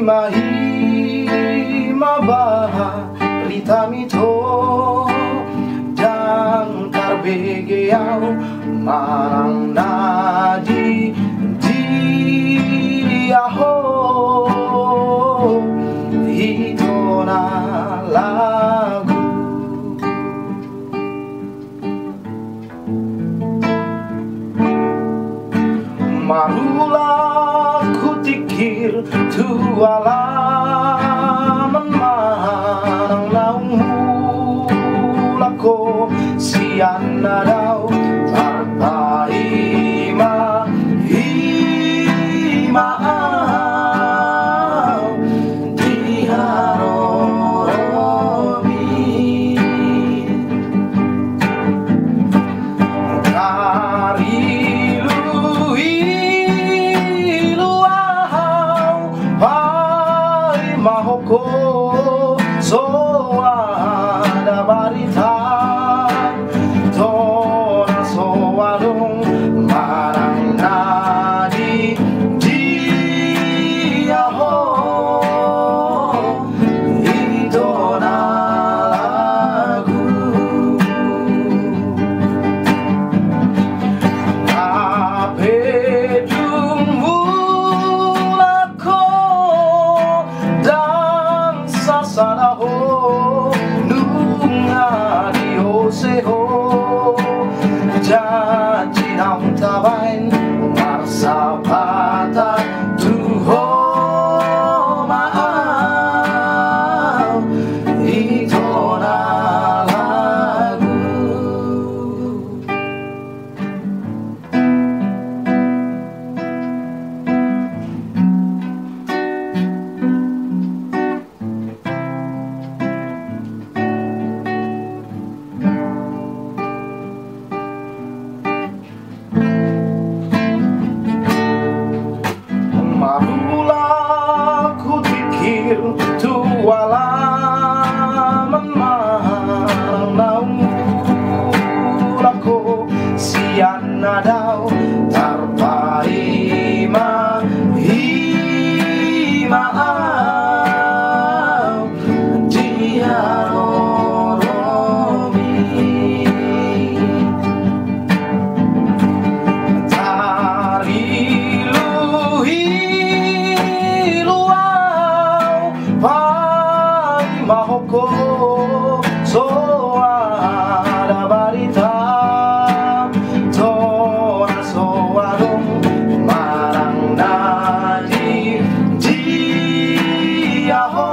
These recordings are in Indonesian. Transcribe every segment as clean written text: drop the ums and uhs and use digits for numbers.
hima berita mito dan karbegeau marang nadi diaho itu na lagu marulah kutikir tualaman marang naungulako sian nadau tarpaima himaau diharomi mahoko so ada barita tona so warung marang nadi diaho itona lagu sasaraho nunga dioseho janji nang tabain marsapata tuho maaf itona lagu marulah kupikir tualaman marang naungulako sian nadau tarpaima himaau diharoromi mahoko so ada barita tona so warung marang nadi diaho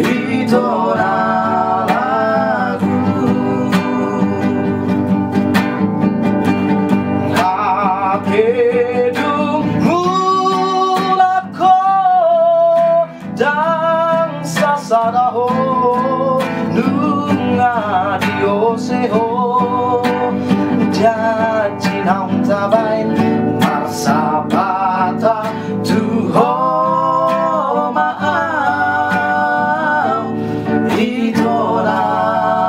itona lagu kapedung mulako dan sasaraho nunga dioseho janji nang tabain marsapata tuho maaf itona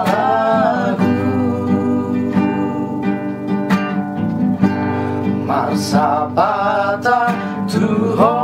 lagu marsapata tuho